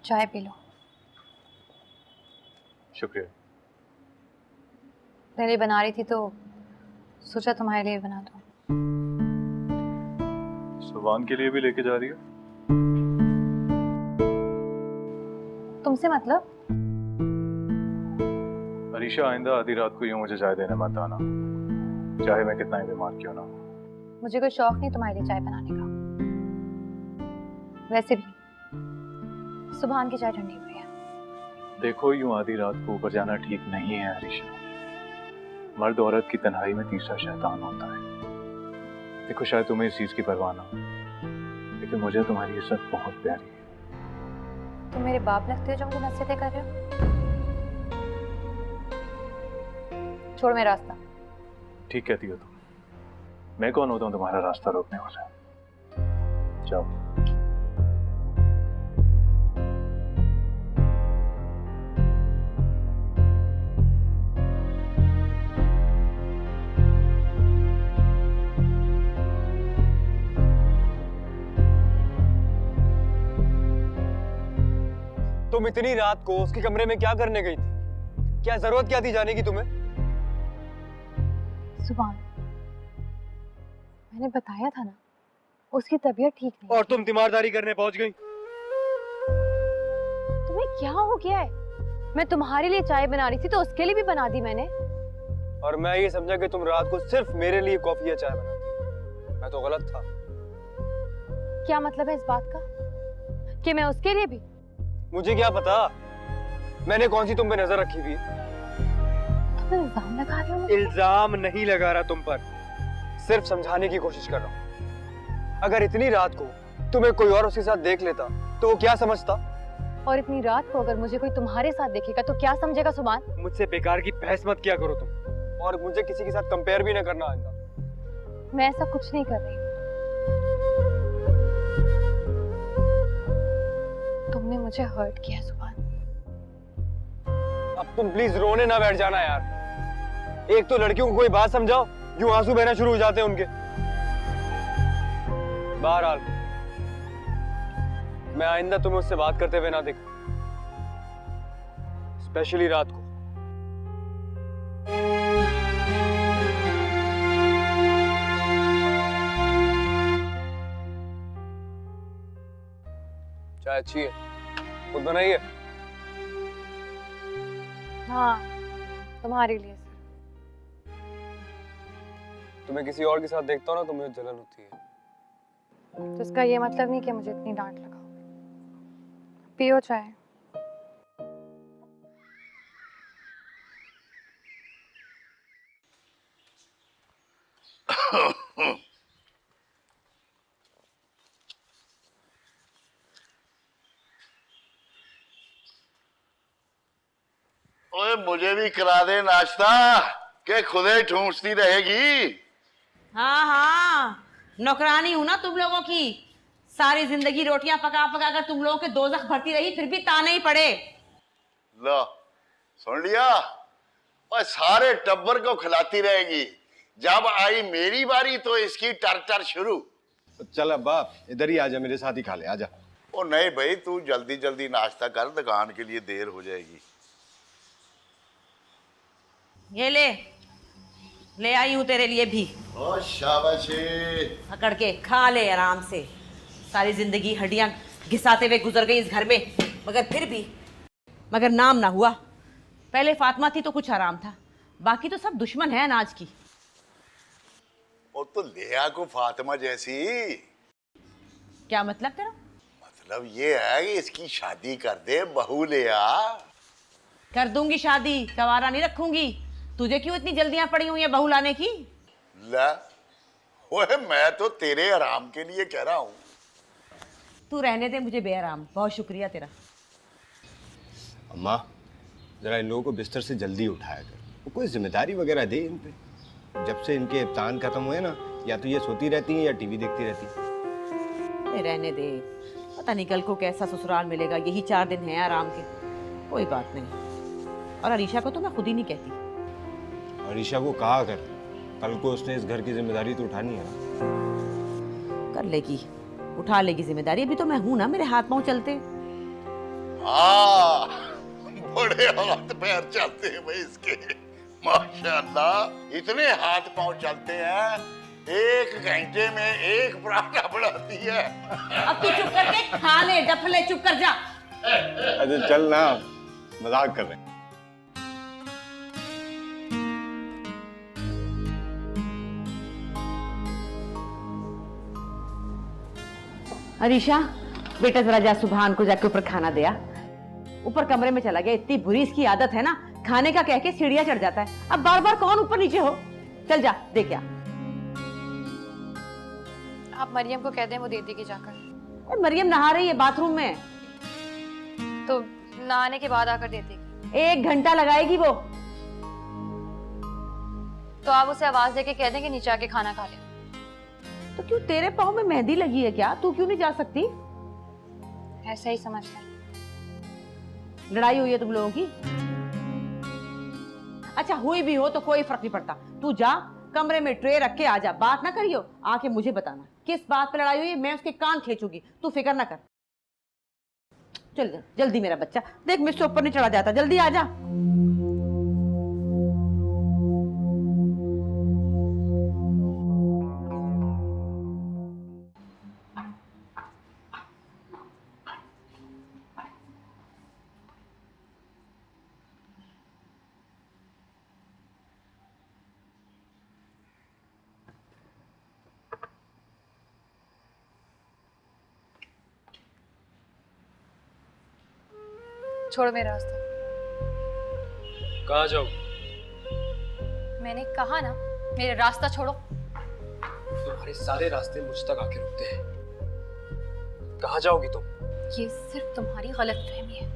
चाय P low. शुक्रिया। मेरे लिए बना रही थी तो सोचा तुम्हारे लिए बना दूं। सुभान के लिए भी लेके जा रही है? तुमसे मतलब? अरीशा, आइंदा आधी रात को यूं मुझे चाय देने मत आना, चाहे मैं कितना ही बीमार क्यों ना हो। मुझे कोई शौक नहीं तुम्हारे लिए चाय बनाने का। वैसे भी सुभान की चाय ठंडी हुई है। देखो, यूं आधी रात को ऊपर जाना ठीक नहीं है अरीशा। मर्द औरत की तन्हाई में तीसरा शैतान होता है। देखो, शायद तुम्हें इस चीज की परवाह ना हो, लेकिन मुझे तुम्हारी इज्जत बहुत प्यारी है। तुम मेरे बाप लगते हो जो मुझे नसीहतें कर रहे हो। छोड़ मेरा रास्ता। ठीक कहती हो तुम। मैं कौन होता हूँ तुम्हारा रास्ता रोकने वाला? जाओ। तुम इतनी रात को उसके कमरे में क्या करने गई थी? क्या जरूरत क्या थी जाने की तुम्हें? सुभान, मैंने बताया था ना, उसकी तबीयत ठीक नहीं। और तुम तीमारदारी करने पहुंच गई। तुम्हें क्या हो गया है? मैं तुम्हारे लिए चाय बना रही थी तो उसके लिए भी बना दी मैंने। और मैं ये समझा कि तुम रात को सिर्फ मेरे लिए कॉफी या चाय बनाती। मैं तो गलत था। क्या मतलब है इस बात का कि मैं उसके लिए भी? मुझे क्या पता, मैंने कौन सी तुम पे नजर रखी थी? तुम इल्जाम लगा रहे हो मुझे? इल्जाम नहीं लगा रहा तुम पर, सिर्फ समझाने की कोशिश कर रहा हूँ। अगर इतनी रात को तुम्हें कोई और उसके साथ देख लेता तो वो क्या समझता? और इतनी रात को अगर मुझे कोई तुम्हारे साथ देखेगा तो क्या समझेगा सुभान? मुझसे बेकार की बहस मत किया करो तुम, और मुझे किसी के साथ कंपेयर भी ना करना आइंदा। मैं ऐसा कुछ नहीं कर रही। तुमने मुझे हर्ट किया सुभान। अब तुम प्लीज रोने ना बैठ जाना यार। एक तो लड़कियों को कोई बात समझाओ, यूं आंसू बहना शुरू हो जाते हैं उनके। बहरहाल, मैं आइंदा तुम्हें उससे बात करते हुए ना देखूं, स्पेशली रात को। चाय अच्छी है, खुद बनाई है? हाँ, तुम्हारे लिए सर। तुम्हें किसी और के साथ देखता हूं ना तो मुझे जलन होती है। तो इसका ये मतलब नहीं कि मुझे इतनी डांट लगाओ। पियो चाय। ओए, मुझे भी करा दे नाश्ता, के खुदे ठूंसती रहेगी। हाँ हाँ, नौकरानी हूं ना तुम लोगों की। सारी जिंदगी रोटियां पका पका कर तुम लोगों के दोजख भरती रही, फिर भी ताने ही पड़े। लो, सुन लिया? और सारे टब्बर को खिलाती रहेगी, जब आई मेरी बारी तो इसकी टर शुरू। चल अब्बा, इधर ही आजा, मेरे साथ ही खा ले, आजा। ओ नहीं भाई, तू जल्दी जल्दी नाश्ता कर, दुकान के लिए देर हो जाएगी। ये ले आई हूं तेरे लिए भी। ओ शाबाशी। पकड़ के खा ले आराम से। सारी जिंदगी हड्डियां घिसाते हुए गुजर गई इस घर में, मगर नाम ना हुआ। पहले फातिमा थी तो कुछ आराम था, बाकी तो सब दुश्मन है अनाज की। और तो लेया को फातिमा जैसी। क्या मतलब तेरा? मतलब ये है कि इसकी शादी कर दे, बहू लेया। कर दूंगी शादी, कवारा नहीं रखूंगी। तुझे क्यों इतनी जल्दियां पड़ी हुई है बहू लाने की? ला, ओए मैं तो तेरे आराम के लिए कह रहा हूँ। तू रहने दे मुझे बेआराम, बहुत शुक्रिया तेरा। अम्मा, जरा इन लोगों को बिस्तर से जल्दी उठाया कर, वो कोई जिम्मेदारी वगैरह दे इन पे। जब से इनके इम्तिहान खत्म हुए ना, या तो ये सोती रहती हैं या टीवी देखती रहती हैं। रहने दे, पता नहीं कल को कैसा ससुराल मिलेगा। यही 4 दिन हैं आराम के, कोई बात नहीं। और अरीशा को तो मैं खुद ही नहीं कहती। अरीशा को कहा कर, कल को उसने इस घर की जिम्मेदारी तो उठानी है ना। कर लेगी, उठा लेगी जिम्मेदारी। अभी तो मैं हूं ना, मेरे हाथ पांव चलते। हाँ, बड़े हाथ पैर चलते हैं भाई इसके, माशाल्लाह। इतने हाथ पांव चलते हैं, 1 घंटे में 1 पराठा बनाती है। अब तू चुप करके खा ले, डफले, चुप कर जा। अच्छा चल ना, मजाक कर रहे हैं। अरीशा, बेटा जरा जा सुभान को जाके ऊपर खाना दिया। ऊपर कमरे में चला गया, इतनी बुरी इसकी आदत है ना, खाने का कह के सीढ़ियां चढ़ जाता है। अब बार बार कौन ऊपर नीचे हो। चल जा, दे क्या। आप मरियम को कह दें वो दे देगी जाकर। मरियम नहा रही है बाथरूम में, तो नहाने के बाद आकर दे देगी। 1 घंटा लगाएगी वो। तो आप उसे आवाज देके कह दें कि नीचे आके खाना खा ले। तो क्यों, तेरे पाँव में मेहंदी लगी है क्या? तू क्यों नहीं जा सकती? ऐसा ही समझ लें। लड़ाई हुई है तुम लोगों की? अच्छा हुई भी हो तो कोई फर्क नहीं पड़ता। तू जा, कमरे में ट्रे रख के आ जा। बात ना करियो, आके मुझे बताना किस बात पे लड़ाई हुई है। मैं उसके कान खींचूंगी, तू फिक्र ना कर। चल जल्दी मेरा बच्चा, देख मुझसे ऊपर नहीं चढ़ा जाता। जल्दी आ जा। छोड़ मेरा रास्ता। कहाँ जाओ? मैंने कहा ना, मेरा रास्ता छोड़ो। तुम्हारे सारे रास्ते मुझ तक आके रुकते हैं। कहाँ जाओगी तुम? ये सिर्फ तुम्हारी गलतफहमी है।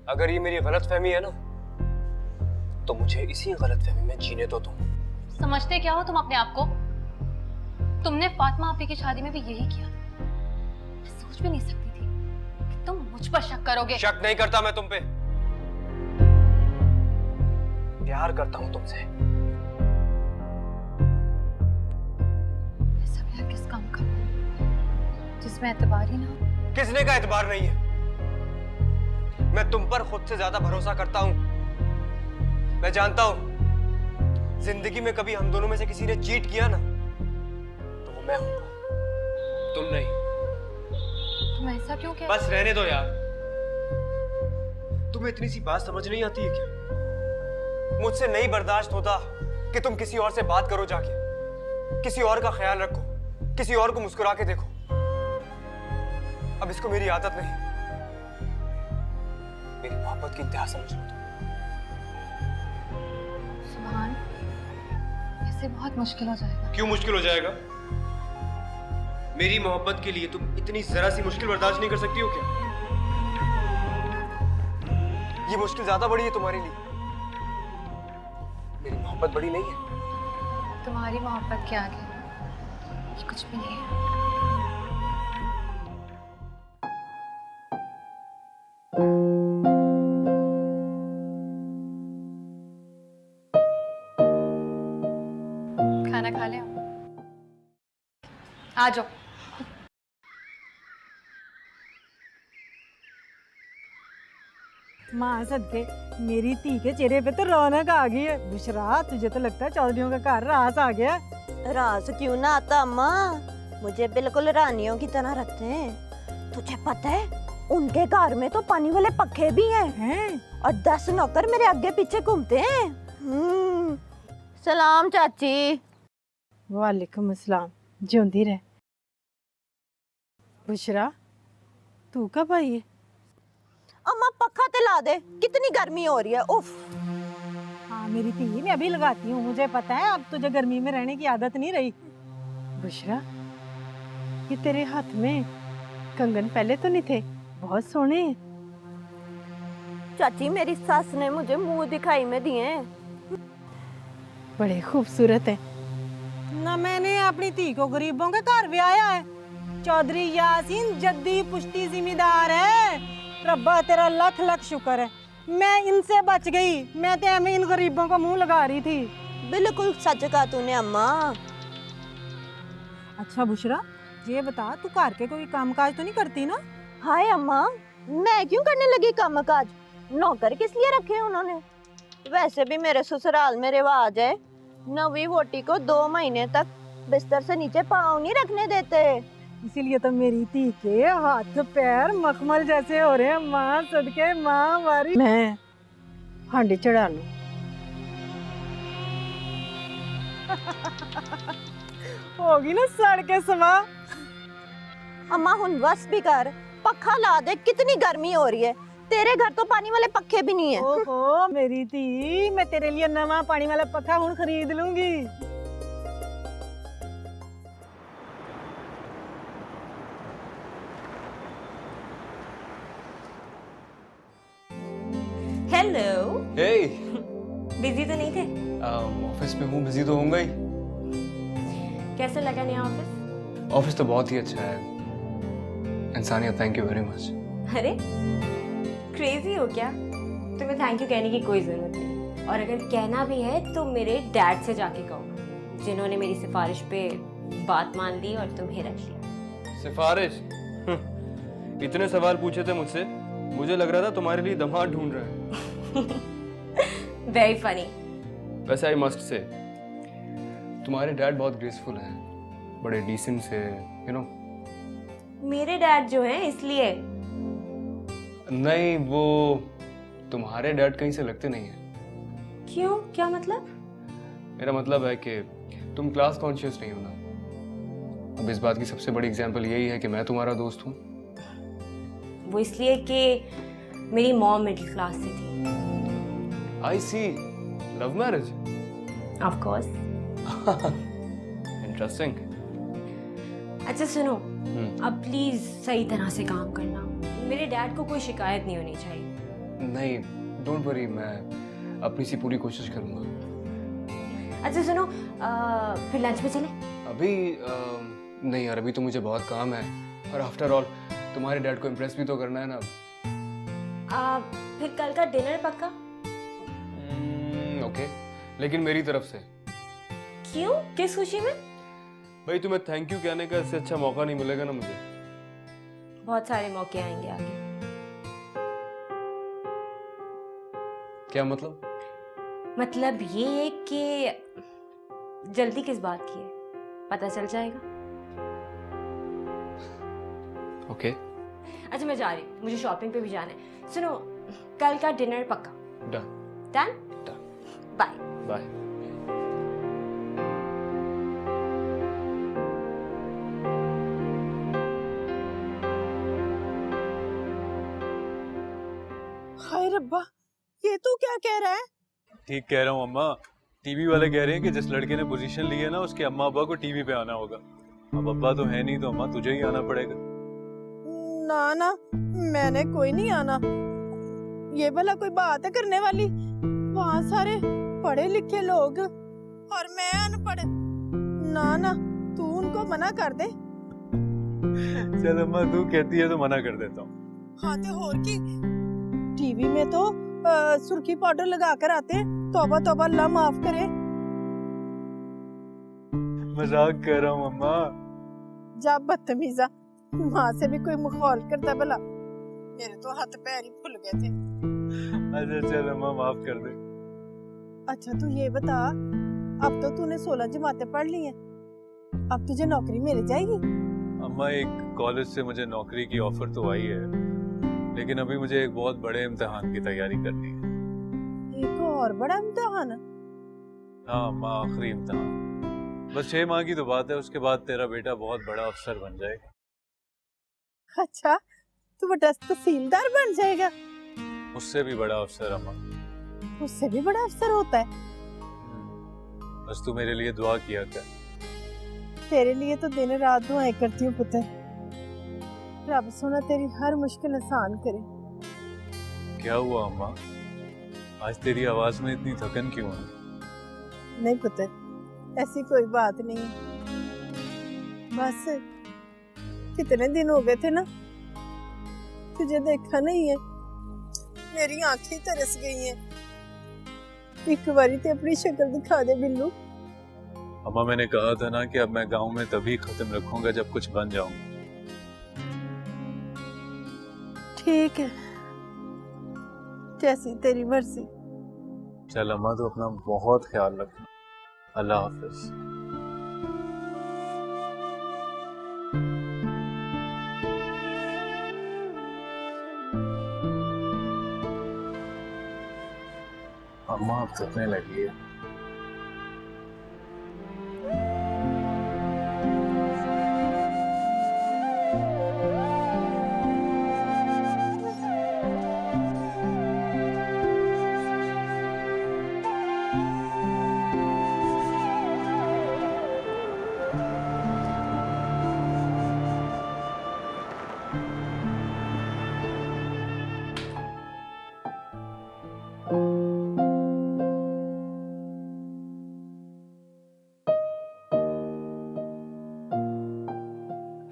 अगर ये मेरी गलतफहमी है ना, तो मुझे इसी गलतफहमी में जीने दो तुम। समझते क्या हो तुम अपने आप को? तुमने फातिमा आपी की शादी में भी यही किया। मैं सोच भी नहीं सकती थी कि तुम मुझ पर शक करोगे। शक नहीं करता मैं तुम पे, प्यार करता हूं तुमसे। ऐसा प्यार किस काम का जिसमें एतबार ही ना हो? किसने का एतबार नहीं है? मैं तुम पर खुद से ज्यादा भरोसा करता हूं। मैं जानता हूं जिंदगी में कभी हम दोनों में से किसी ने चीट किया ना, तो वो मैं हूं, तुम नहीं। तुम ऐसा क्यों कह? बस रहने दो यार। तुम्हें इतनी सी बात समझ नहीं आती है क्या? मुझसे नहीं बर्दाश्त होता कि तुम किसी और से बात करो जाके, किसी और का ख्याल रखो, किसी और को मुस्कुरा के देखो। अब इसको मेरी आदत नहीं, मेरी मोहब्बत की इंतहा समझ लो तुम। सुभान, ऐसे बहुत मुश्किल हो जाएगा। क्यों मुश्किल हो जाएगा? मेरी मोहब्बत के लिए तुम इतनी जरा सी मुश्किल बर्दाश्त नहीं कर सकती हो क्या? ये मुश्किल ज्यादा बड़ी है तुम्हारे लिए, मेरी मोहब्बत बड़ी नहीं है। तुम्हारी मोहब्बत के आगे ये कुछ भी नहीं है। खाना खा ले, आ जाओ। माँ सदके, मेरी धी के चेहरे पे तो रौनक आ गई है। बुशरा, तुझे तो लगता है चौधरियों का घर रास आ गया। राज क्यों ना आता अम्मा, मुझे बिल्कुल रानियों की तरह रखते हैं। तुझे पता है उनके घर में तो पानी वाले पखे भी हैं और 10 नौकर मेरे आगे पीछे घूमते हैं। सलाम चाची। वालेकुम अस्सलाम, जिंदी रह। बुशरा, तू कब आई है? अम्मा पखा ला दे, कितनी गर्मी हो रही है। उफ। हाँ मेरी धी, मैं भी लगाती हूँ। मुझे पता है अब तुझे गर्मी में रहने की आदत नहीं रही। बुशरा, ये तेरे हाथ में कंगन पहले तो नहीं थे, बहुत सोने हैं। चाची मेरी सास ने मुझे मुंह दिखाई में दिए हैं। बड़े खूबसूरत है ना। मैंने अपनी धी को गरीबों के घर ब्याया है। चौधरी यासीन जद्दी पुश्ती जिम्मेदार है। रब्बा तेरा लख लख शुक्र है, मैं इनसे बच गई। मैं तो एवं इन गरीबों को मुंह लगा रही थी। बिल्कुल सच कहा तूने अम्मा। अच्छा बुशरा, ये बता तू घर के कोई काम काज तो नहीं करती ना? हाय अम्मा, मैं क्यों करने लगी काम काज? नौकर किस लिए रखे हैं उन्होंने? वैसे भी मेरे ससुराल में रिवाज है, नवी वोटी को 2 महीने तक बिस्तर से नीचे पाँव नहीं रखने देते। इसीलिए तो मेरी धी के हाथ पैर मखमल जैसे हो रहे हैं। माँ सदके माँ वारी। मैं हांडी चढ़ा लूं। होगी ना सड़ के सवा। अम्मा हुन बस भी कर, पक्खा ला दे, कितनी गर्मी हो रही है। तेरे घर तो पानी वाले पक्खे भी नहीं है। ओहो मेरी धी, मैं तेरे लिए नवा पानी वाला पक्खा हुन खरीद लूंगी। हेलो। हे बिजी तो नहीं थे? ऑफिस में हूँ, बिजी तो होऊंगा ही। कैसा लगा नया ऑफिस? ऑफिस तो बहुत ही अच्छा है। इंसानियत, थैंक यू वेरी मच। अरे क्रेजी हो क्या? तुम्हें थैंक यू कहने की कोई जरूरत नहीं, और अगर कहना भी है तो मेरे डैड से जाके कहो, जिन्होंने मेरी सिफारिश पे बात मान ली और तुम्हें रख लिया। सिफारिश? इतने सवाल पूछे थे मुझसे, मुझे लग रहा था तुम्हारे लिए दामाद ढूंढ रहे हैं। Very funny. वैसे आई मस्ट से तुम्हारे डैड बहुत ग्रेसफुल हैं, बड़े डिसेंट से, यू नो। मेरे डैड जो हैं इसलिए? नहीं, वो तुम्हारे डैड कहीं से लगते नहीं हैं। क्यों, क्या मतलब? मेरा मतलब है कि तुम क्लास कॉन्शियस नहीं हो ना। अब इस बात की सबसे बड़ी एग्जांपल यही है कि मैं तुम्हारा दोस्त हूँ। वो इसलिए कि मेरी मॉम मिडिल क्लास से थी। I see, love marriage? Of course. Interesting. अच्छा सुनो, अब प्लीज सही तरह से काम करना। मेरे डैड को कोई शिकायत नहीं होनी चाहिए। नहीं, डोंट वरी, मैं अपनी सी पूरी कोशिश करूँगा। अच्छा सुनो, फिर लंच पे चले? अभी नहीं यार, अभी तो मुझे बहुत काम है, और आफ्टर ऑल तुम्हारे डैड को इम्प्रेस भी तो करना है ना। फिर कल का डिनर पक्का? ओके, लेकिन मेरी तरफ से। क्यों, किस खुशी में? भाई तुम्हें थैंक यू कहने का इससे अच्छा मौका नहीं मिलेगा ना मुझे। बहुत सारे मौके आएंगे आगे। क्या मतलब? मतलब ये कि जल्दी किस बात की है पता चल जाएगा। ओके। अच्छा मैं जा रही हूँ, मुझे शॉपिंग पे भी जाना है। सुनो, कल का डिनर पक्का? डन। डन? Bye bye. हाय रब्बा, ये तू क्या कह रहा है? ठीक कह रहा हूँ अम्मा। टीवी वाले कह रहे हैं कि जिस लड़के ने पोजीशन ली है ना, उसके अम्मा अब्बा को टीवी पे आना होगा। अब अब्बा तो है नहीं, तो अम्मा तुझे ही आना पड़ेगा। ना ना, मैंने कोई नहीं आना। ये भला कोई बात है करने वाली? वहाँ सारे पढ़े लिखे लोग और मैं अनपढ़। ना ना, तू उनको मना कर दे। चल अम्मा, तू कहती है तो मना कर देता हूँ। हाँ तो और की, टीवी में तो सुर्खी पाउडर लगा कर आते हैं। तौबा तौबा, अल्लाह माफ करे। मजाक कर रहा हूँ अम्मा। जा बदतमीजा, वहाँ से भी कोई मखौल करता भला। मेरे तो हाथ पैर ही फूल गए थे। अच्छा चल अम्मा, माफ कर दे। अच्छा तू ये बता, अब तो तूने 16 जमातें पढ़ ली हैं, अब तुझे नौकरी मिल जाएगी? अम्मा, एक कॉलेज से मुझे नौकरी की ऑफर तो आई है, लेकिन अभी मुझे एक बहुत बड़े इम्तिहान की तैयारी करनी है। एक और बड़ा इम्तिहान? हाँ अम्मा, आखिरी इम्तिहान। बस 6 माह की तो बात है, उसके बाद तेरा बेटा बहुत बड़ा अफसर बन जाएगा। अच्छा, तू बड़ा तहसीलदार बन जाएगा? उससे भी बड़ा अफसर अम्मा। उससे भी बड़ा अफसर होता है? बस तू मेरे लिए दुआ किया कर। तेरे लिए तो दिन रात दुआएं करती हूँ पुत्र। रब सोना तेरी हर मुश्किल आसान करे। क्या हुआ अम्मा, आज तेरी आवाज में इतनी थकन क्यों है? नहीं पुत्र, ऐसी कोई बात नहीं है। बस कितने दिन हो गए थे ना, तुझे देखा नहीं है, मेरी आंखें तरस गई हैं। एक बारी ते अपनी शक्ल दिखा दे बिल्लू। अम्मा, मैंने कहा था ना कि अब मैं गांव में तभी खत्म रखूंगा जब कुछ बन जाऊंगा। ठीक है, जैसी तेरी मर्जी। चल अम्मा, तो अपना बहुत ख्याल रखना। अल्लाह हाफिज। अम्मा अब थकने लगी है।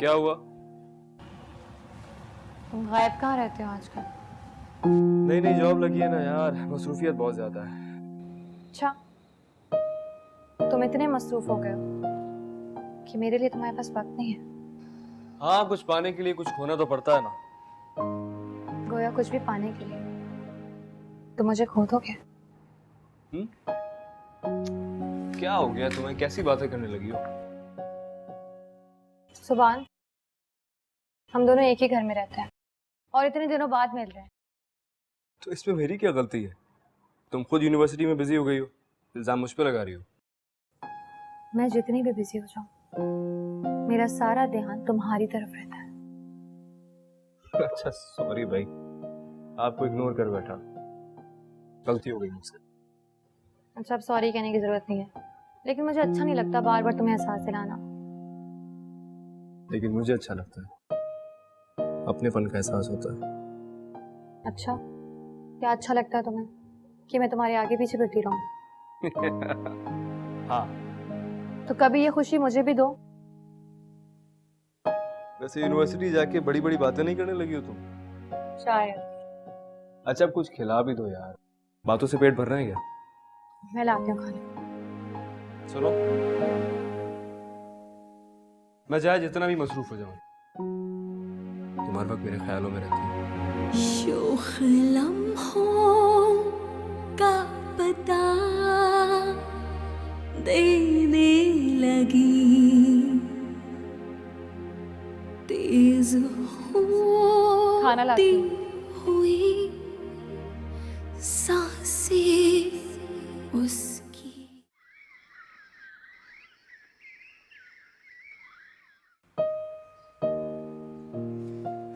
क्या हुआ? तुम गायब कहाँ रहते हो आजकल? नई नई जॉब लगी है ना यार, मसरूफियत बहुत ज्यादा है। अच्छा, तुम इतने मसरूफ हो गए हो कि मेरे लिए तुम्हारे पास वक्त नहीं है। हाँ, कुछ पाने के लिए कुछ खोना तो पड़ता है ना। गोया कुछ भी पाने के लिए तुम मुझे खो दोगे। क्या हो गया तुम्हें? कैसी बातें करने लगी हो? सुभान, हम दोनों एक ही घर में रहते हैं और इतने दिनों बाद मिल रहे हैं। तो इसमें मेरी क्या गलती है? तुम खुद यूनिवर्सिटी में बिजी हो गई हो, इल्जाम मुझ पे लगा रही हो। मैं जितनी भी बिजी हो जाऊं, मेरा सारा ध्यान तुम्हारी तरफ रहता है। अच्छा सॉरी भाई, आपको इग्नोर कर बैठा, गलती हो गई मुझसे। अच्छा, अब सॉरी कहने की जरूरत नहीं है, लेकिन मुझे अच्छा नहीं लगता बार बार तुम्हें एहसास दिलाना। लेकिन मुझे अच्छा लगता है, अपनेपन का एहसास होता है। अच्छा, क्या अच्छा लगता है तुम्हें कि मैं तुम्हारे आगे पीछे फिरती रहूं? हाँ। तो कभी ये खुशी मुझे भी दो। वैसे यूनिवर्सिटी जाके बड़ी बड़ी बातें नहीं करने लगी हो तुम? शायद। अच्छा, अब कुछ खिला भी दो यार, बातों से पेट भर रहा है क्या? मैं लाती हूँ खाने। सुनो, मैं चाहे जितना भी मसरूफ हो जाऊं, तुम हर वक्त मेरे ख्यालों में रहती हो। शोख लम्हों का पता देने लगी, तेज खाना लाती होती हुई सांसें उसकी।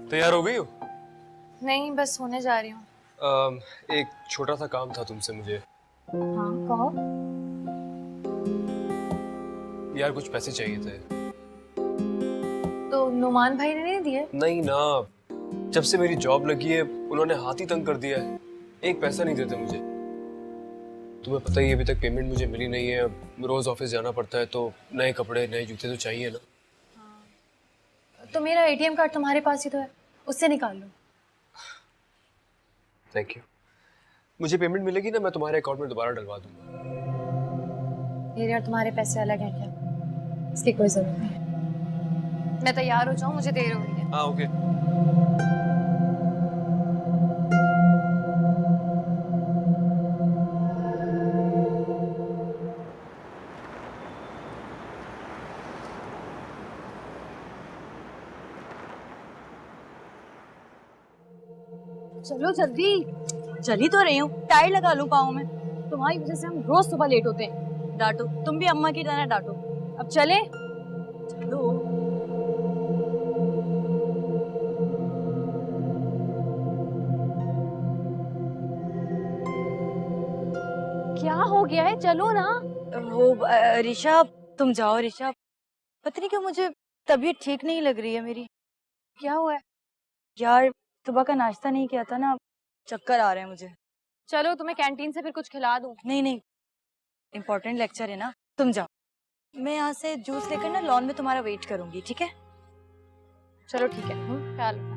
तैयार हो गई हो? नहीं, बस होने जा रही हूँ। एक छोटा सा काम था तुमसे मुझे। हाँ, कहो। यार कुछ पैसे चाहिए थे। तो नुमान भाई ने नहीं दिए? नहीं ना, जब से मेरी जॉब लगी है उन्होंने हाथ ही तंग कर दिया है, एक पैसा नहीं देते मुझे। तुम्हें पता ही है, अभी तक पेमेंट मुझे मिली नहीं है। रोज ऑफिस जाना पड़ता है, तो नए कपड़े नए जूते तो चाहिए ना। तो मेरा एटीएम कार्ड तुम्हारे पास ही तो है, उससे निकाल लो। Thank you. मुझे पेमेंट मिलेगी ना, मैं तुम्हारे अकाउंट में दोबारा डलवा दूंगा। मेरे और तुम्हारे पैसे अलग हैं क्या? इसकी कोई जरूरत नहीं है। मैं तैयार हो जाऊं, मुझे देर हो रही है। हाँ ओके। चलो जल्दी। चली तो रही हूँ, टायर लगा लूं पाँव में। तुम्हारी वजह से हम रोज सुबह लेट होते हैं। डांटो, तुम भी अम्मा की तरह डांटो। अब चले। चलो। क्या हो गया है? चलो ना। वो ऋषा, तुम जाओ ऋषा। पता नहीं क्यों मुझे तबीयत ठीक नहीं लग रही है मेरी। क्या हुआ है? यार सुबह का नाश्ता नहीं किया था ना, चक्कर आ रहे हैं मुझे। चलो, तुम्हें कैंटीन से फिर कुछ खिला दूं। नहीं नहीं, इम्पोर्टेंट लेक्चर है ना, तुम जाओ। मैं यहाँ से जूस लेकर ना लॉन में तुम्हारा वेट करूंगी, ठीक है? चलो ठीक है, ख्याल रखना।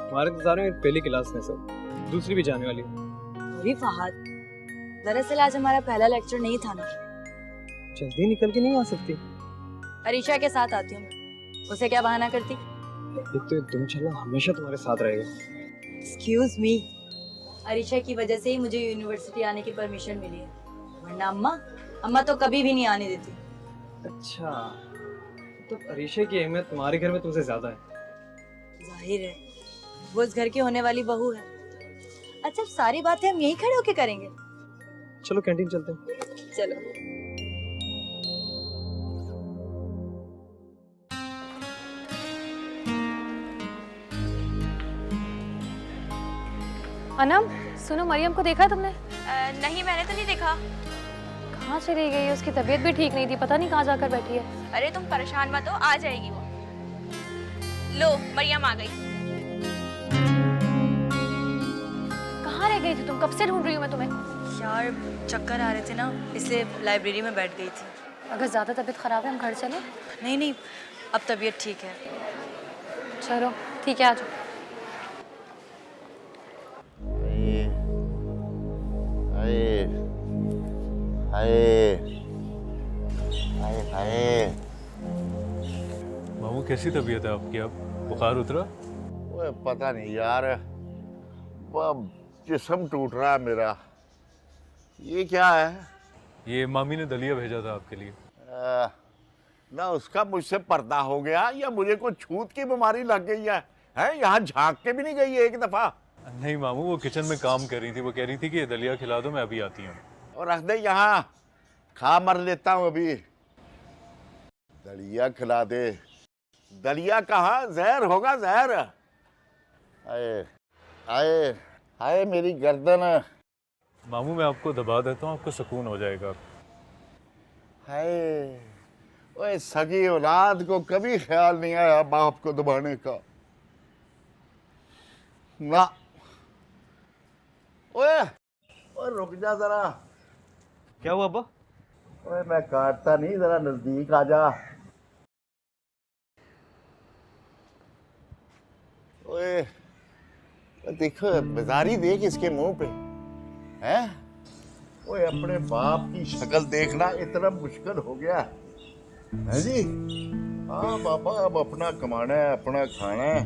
हमारे इंतजार में पहली क्लास में सर, दूसरी भी जाने वाली है। अरे फहद, दरअसल आज हमारा पहला लेक्चर नहीं था ना। जल्दी निकल के नहीं आ सकती? अरीशा के साथ आती हूँ मैं। उसे क्या बहाना करती? एक तो तुम चलो, हमेशा तुम्हारे साथ रहेगा। एक्सक्यूज मी, अरीशा की वजह से ही मुझे यूनिवर्सिटी आने की परमिशन मिली है, वरना अम्मा तो कभी भी नहीं आने देती। अच्छा, तो अरीशा की अहमियत तुम्हारे घर में तुमसे ज्यादा है। जाहिर है, वो इस घर की होने वाली बहू है। अच्छा, सारी बातें हम यहीं खड़े होके करेंगे। चलो कैंटीन चलते हैं। चलो। अनम, सुनो, मरियम को देखा तुमने? नहीं, मैंने तो नहीं देखा। कहाँ चली गई? उसकी तबीयत भी ठीक नहीं थी, पता नहीं कहाँ जाकर बैठी है। अरे तुम परेशान मत हो, आ जाएगी वो। लो, मरियम आ गई। कहाँ रह गई थी तुम? कब से ढूंढ रही हूँ मैं तुम्हें। यार, चक्कर आ रहे थे ना, इसलिए लाइब्रेरी में बैठ गई थी। अगर ज्यादा तबीयत खराब है हम घर चलें? नहीं, अब तबीयत ठीक है। चलो ठीक है, आ जाओ। हाय हाय हाय हाय। मामू कैसी तबीयत है आपकी? अब बुखार उतरा? वो पता नहीं यार, वो जिस्म टूट रहा है मेरा। ये क्या है? ये मामी ने दलिया भेजा था आपके लिए। ना उसका मुझसे पर्दा हो गया या मुझे कोई छूत की बीमारी लग गई है? यहाँ झांक के भी नहीं गई एक दफा। नहीं मामू, वो किचन में काम कर रही थी, वो कह रही थी कि ये दलिया खिला दो, मैं अभी आती हूँ। और रख दे यहाँ, खा मर लेता हूँ अभी। दलिया खिला दे। दलिया कहाँ, जहर होगा जहर। आए आए आए मेरी गर्दन। मामू मैं आपको दबा देता हूँ, आपको सुकून हो जाएगा। हाय, ओए सगी औलाद को कभी ख्याल नहीं आया बाप को दबाने का ना। ओए ओए रुक जा जरा। क्या हुआ अब्बा? ओए मैं काटता नहीं, जरा नजदीक आ जा। ओए देखो, बेजारी देख इसके मुंह पे है। ओए अपने बाप की शक्ल देखना इतना मुश्किल हो गया है जी। हाँ बाबा, अब अपना कमाना है, अपना खाना है,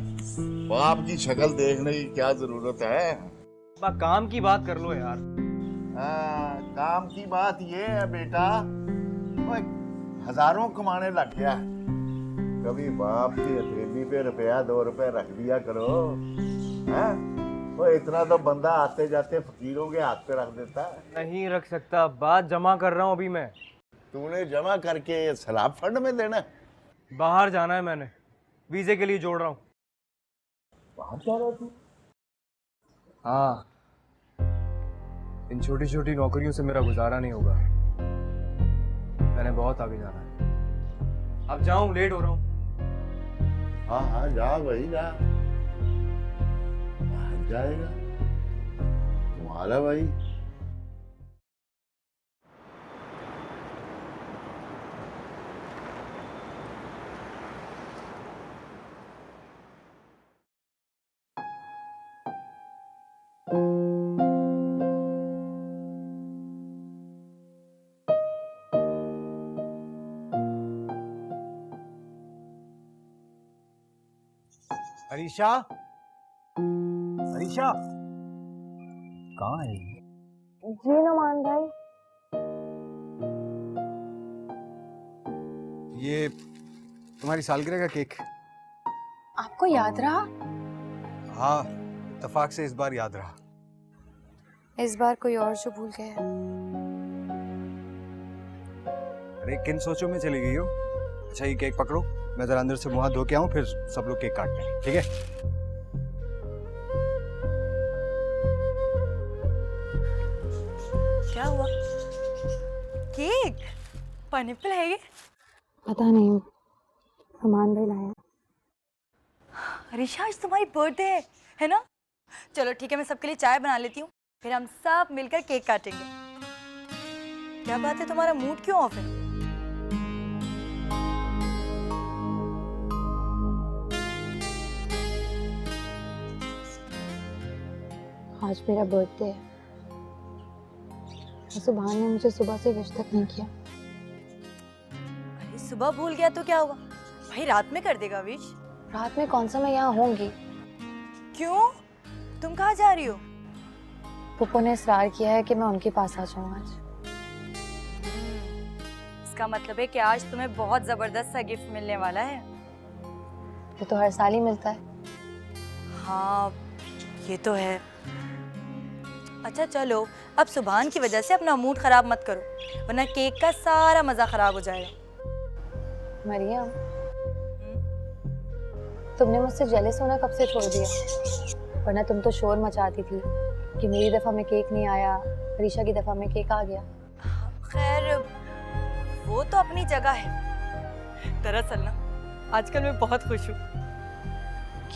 बाप की शक्ल देखने की क्या जरूरत है? अब्बा काम की बात कर लो यार। हाँ, काम की बात ये है बेटा, ओए हजारों कमाने लग गया। कभी बाप की हथेली पे रुपया 2 रुपए रख दिया करो। हैं? वो इतना तो बंदा आते जाते फकीरों के हाथ पे रख देता है। नहीं रख सकता, बात जमा कर रहा हूँ अभी मैं। तूने जमा करके सलाब फंड में देना? बाहर जाना है मैंने, वीजे के लिए जोड़ रहा हूँ। बाहर जा रहा तू? हाँ, इन छोटी छोटी नौकरियों से मेरा गुजारा नहीं होगा। मैंने बहुत आगे जाना है। अब जाऊं, लेट हो रहा हूँ। हाँ हाँ जा भाई जा। बाहर जाएगा तुम्हारा भाई। अरीशा, अरीशा कहाँ है? जी नुमान भाई। ये तुम्हारी सालगिरह का केक। आपको याद रहा? हाँ, इत्तेफाक से इस बार याद रहा। इस बार कोई और जो भूल गया है। अरे किन सोचों में चली गई हो? अच्छा ये केक पकड़ो, मैं जरा अंदर से मुंह हाथ धो के आऊं, फिर सब लोग केक काटते हैं, ठीक है? क्या हुआ? केक? पाइनएप्पल है ये? पता नहीं, सामान भी लाया। अरीशा, आज तुम्हारी बर्थडे है ना? चलो ठीक है, मैं सबके लिए चाय बना लेती हूँ, फिर हम सब मिलकर केक काटेंगे। क्या बात है, तुम्हारा मूड क्यों ऑफ है? आज मेरा बर्थडे है, सुभान ने मुझे सुबह से विश तक नहीं किया। अरे सुबह भूल गया तो क्या हुआ भाई, रात में कर देगा विश। रात में कौन सा मैं यहाँ होंगी। क्यों, तुम कहाँ जा रही हो? पुप्पो ने इसरार किया है कि मैं उनके पास आ जाऊँ आज। इसका मतलब है कि आज तुम्हें बहुत जबरदस्त सा गिफ्ट मिलने वाला है। ये तो हर साल ही मिलता है। हाँ ये तो है। अच्छा चलो, अब सुभान की वजह से अपना मूड खराब मत करो, वरना केक का सारा मजा खराब हो जाएगा। मरियम, तुमने मुझसे जेलस होना कब से छोड़ दिया? वरना तुम तो शोर मचाती थी कि मेरी दफा में केक नहीं आया, अरीशा की दफा में केक आ गया। खैर वो तो अपनी जगह है। दरअसल ना आजकल मैं बहुत खुश हूँ।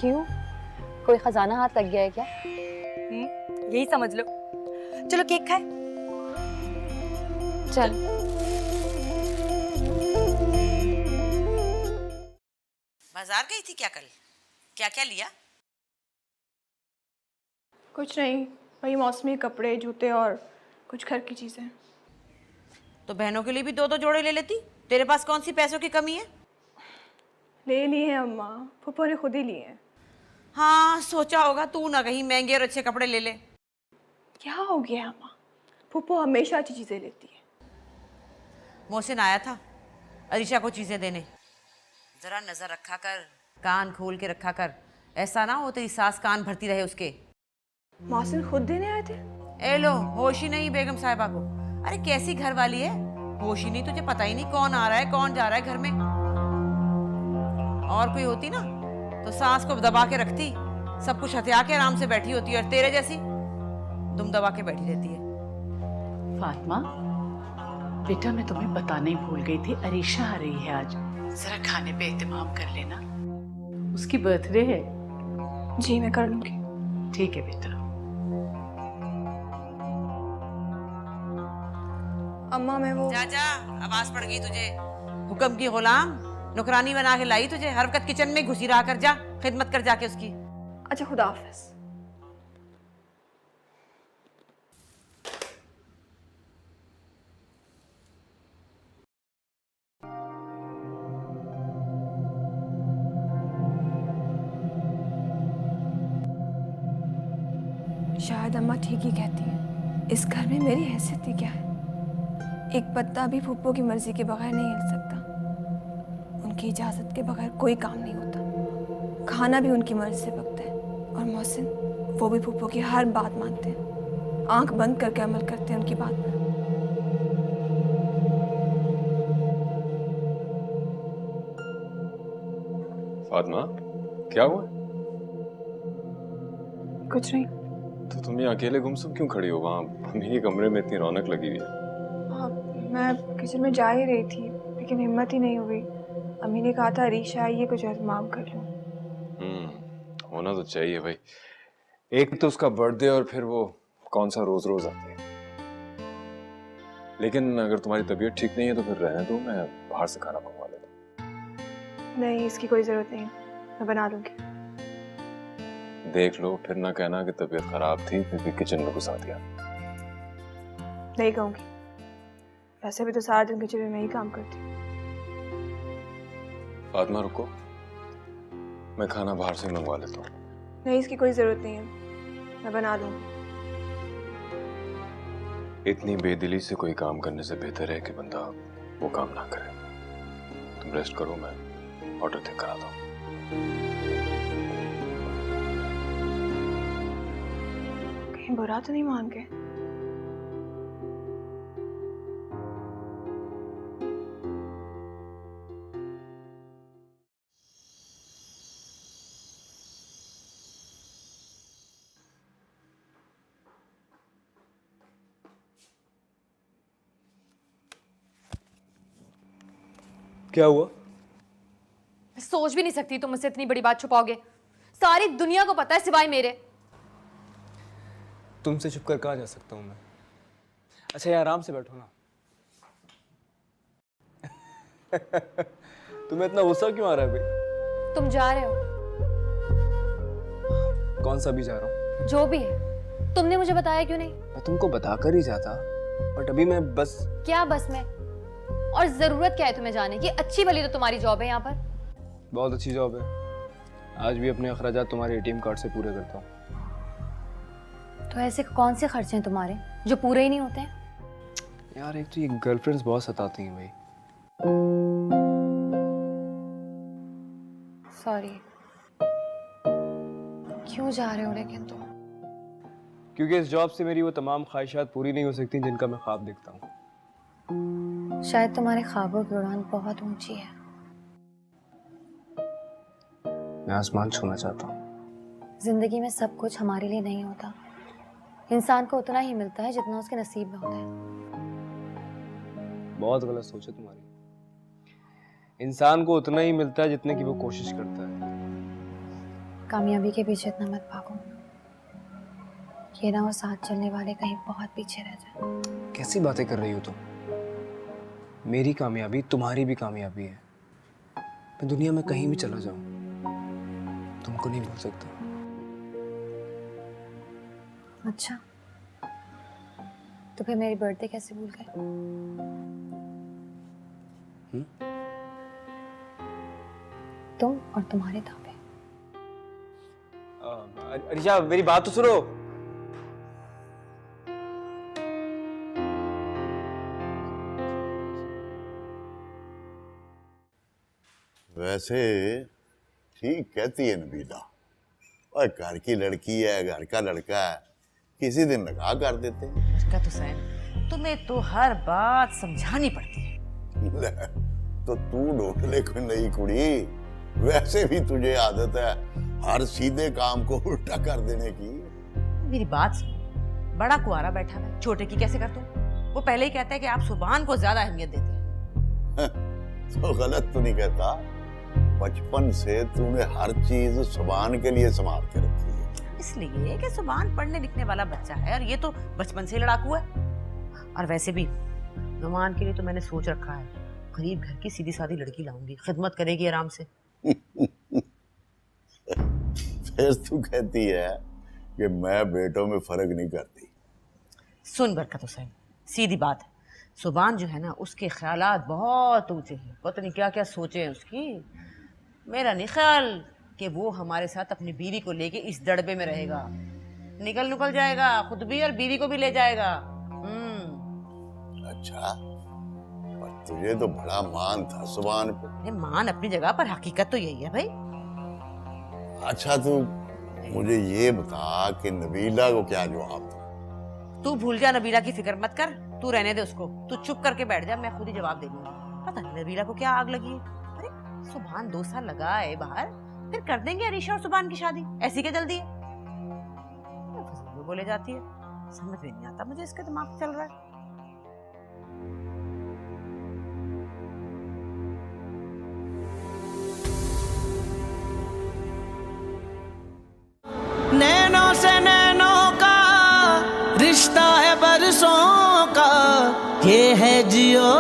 क्यों, कोई खजाना हाथ लग गया है क्या? यही समझ लो। चलो केक खाए। चल। बाजार गई थी क्या कल? क्या क्या लिया? कुछ नहीं, वही मौसमी कपड़े, जूते और कुछ घर की चीजें। तो बहनों के लिए भी 2-2 जोड़े ले लेती। तेरे पास कौन सी पैसों की कमी है? ले लिए हैं अम्मा, फूफो ने खुद ही लिए हैं। हाँ सोचा होगा तू ना कहीं महंगे और अच्छे कपड़े ले ले। क्या हो गया अम्मा, फूफो हमेशा अच्छी चीजें लेती है। मोहसिन आया था अरीशा को चीजें देने। जरा नजर रखा कर, कान खोल के रखा कर, ऐसा ना हो तेरी सास कान भरती रहे उसके। मोहसिन खुद देने आए थे? ए लो, होश ही नहीं बेगम साहिबा को। अरे कैसी घर वाली है, होश ही नहीं, तुझे पता ही नहीं कौन आ रहा है कौन जा रहा है घर में। और कोई होती ना तो सास को दबा के रखती, सब कुछ हथिया के आराम से बैठी होती है, और तेरे जैसी दुम दबा के बैठी रहती है। फातिमा बेटा, मैं तुम्हें बताना ही भूल गई थी, अरीशा आ रही है आज, जरा खाने पे एहतमाम कर लेना, उसकी बर्थडे है। जी मैं कर लूंगी। ठीक है बेटा। अम्मा मैं वो जा जा, आवाज पड़ गई तुझे। हुक्म की गुलाम, नौकरानी बना के लाई तुझे, हर वक्त किचन में घुसी रहा कर, जा खिदमत कर जाके उसकी। अच्छा खुदा हाफिज। शायद अम्मा ठीक ही कहती है, इस घर में मेरी हैसियत ही क्या है। एक पत्ता भी फूफो की मर्जी के बगैर नहीं हिल सकता, उनकी इजाज़त के बगैर कोई काम नहीं होता, खाना भी उनकी मर्जी से पकता है। और मोहसिन वो भी फूफो की हर बात मानते हैं, आंख बंद करके अमल करते हैं उनकी बात पर। फातिमा क्या हुआ? कुछ नहीं। तो तुम ये अकेले गुमसुम क्यों खड़ी हो? वहाँ मम्मी के कमरे में इतनी रौनक लगी हुई है। हाँ मैं किचन में जा ही रही थी, लेकिन हिम्मत ही नहीं हुई। अम्मी ने कहा था अरीशा आई है, कुछ एहतमाम कर लूं। होना तो चाहिए भाई, एक तो उसका बर्थडे और फिर वो कौन सा रोज रोज आते हैं। लेकिन अगर तुम्हारी तबीयत ठीक नहीं है तो फिर रहने दो, मैं बाहर से खाना मंगवा लेता हूँ। नहीं इसकी कोई जरूरत नहीं, मैं बना लूंगी। देख लो, फिर ना कहना कि तबीयत खराब थी फिर भी किचन में घुसा दिया। नहीं कहूंगी, वैसे भी तो सारा दिन किचन में ही काम करती हूँ। फातिमा रुको, मैं खाना बाहर से मंगवा लेता हूँ। नहीं इसकी कोई जरूरत नहीं है, मैं बना लूंगी। इतनी बेदिली से कोई काम करने से बेहतर है कि बंदा वो काम ना करे। तुम रेस्ट करो, मैं ऑर्डर तय कराता हूँ। कहीं बुरा तो नहीं मान गए? क्या हुआ? मैं सोच भी नहीं सकती तुम मुझसे इतनी बड़ी बात छुपाओगे। सारी दुनिया को पता है सिवाय मेरे। तुमसे छुप कर कहाँ जा सकता हूँ मैं? अच्छा यहाँ आराम से बैठो ना। तुम्हें इतना गुस्सा क्यों आ रहा है भाई? तुम जा रहे हो? कौन सा भी जा रहा हूँ? जो भी है, तुमने मुझे बताया क्यों नहीं? मैं तुमको बताकर ही जाता, बट अभी मैं बस क्या बस में? और जरूरत क्या है तुम्हें जाने की? अच्छी भली तो तुम्हारी जॉब है यहाँ पर। बहुत अच्छी जॉब है। आज भी अपने अखराजात तुम्हारे एटीएम कार्ड से पूरे करता हूँ। तो ऐसे कौन से खर्चे हैं तुम्हारे जो पूरे ही नहीं होते हैं? यार एक तो ये गर्लफ्रेंड्स बहुत सताती हैं भाई। सॉरी। क्यों जा रहे हो लेकिन तुम? क्योंकि इस जॉब से मेरी वो तमाम ख्वाहिशात पूरी नहीं हो सकती जिनका मैं ख्वाब देखता हूँ। शायद तुम्हारे ख्वाबों की उड़ान बहुत ऊंची है। मैं आसमान छूना चाहता हूँ। जिंदगी में सब कुछ हमारे लिए नहीं होता। इंसान को उतना ही मिलता है जितना उसके नसीब में होता है। बहुत गलत सोच है तुम्हारी। इंसान को उतना ही मिलता है जितने की वो कोशिश करता है। कामयाबी के पीछे इतना मत भागो, ये ना वो साथ चलने वाले कहीं बहुत पीछे रह जाए। कैसी बातें कर रही हो तुम? मेरी कामयाबी तुम्हारी भी कामयाबी है। मैं दुनिया में कहीं भी चला जाऊं तुमको नहीं भूल सकता। अच्छा, तो फिर मेरी बर्थडे कैसे भूल गए? तुम और तुम्हारे दावे। अरिशा मेरी बात तो सुनो। वैसे ठीक कहती है नबीला, और घर की लड़की है, घर का लड़का है, किसी दिन निकाह कर देते हैं। बरकत हुसैन, तुम्हें तो हर बात समझानी पड़ती है। ले, तो तू ढूंढ ले कोई नई कुड़ी। वैसे भी तुझे आदत है हर सीधे काम को उल्टा कर देने की। मेरी बात सुनो, बड़ा कुआरा बैठा है, छोटे की कैसे कर दूं? वो पहले ही कहता है कि आप सुभान को ज्यादा अहमियत देते हैं। तो गलत तो नहीं कहता। बचपन से तूने हर चीज सुभान के लिए संभाल के रखी है। इसलिए कि सुभान पढ़ने लिखने वाला बच्चा है और ये तो बचपन से ही लड़ाकू है। और वैसे भी नुमान के लिए तो मैंने सोच रखा है, गरीब घर की सीधी सादी लड़की लाऊंगी, खिदमत करेगी आराम से। फिर तू कहती है कि मैं बेटों में फर्क नहीं करती। सुन बरकत हुसैन, सीधी बात है, सुभान जो है ना उसके ख्यालात बहुत ऊंचे हैं। पता नहीं क्या क्या सोचे हैं उसकी। मेरा नहीं ख्याल कि वो हमारे साथ अपनी बीवी को लेके इस दड़बे में रहेगा। निकल जाएगा, खुद भी और बीवी को भी ले जाएगा। अच्छा, पर तुझे तो बड़ा मान था सुभान पे। मान अपनी जगह पर, हकीकत तो यही है भाई। अच्छा, तू मुझे ये बता कि नबीला को क्या जवाब दूं? तू भूल जा, नबीला की फिक्र मत कर, तू रहने दे उसको। तू चुप करके बैठ जा, मैं खुद ही जवाब दे दूंगा। पता नहीं नबीला को क्या आग लगी है। अरे सुभान 2 साल लगा है बाहर, फिर कर देंगे अरीशा और सुभान की शादी। ऐसी क्या जल्दी है? बोले जाती है, समझ में नहीं आता मुझे इसका दिमाग चल रहा है। नैनों से नैनों का रिश्ता है बरसों का, ये है जियो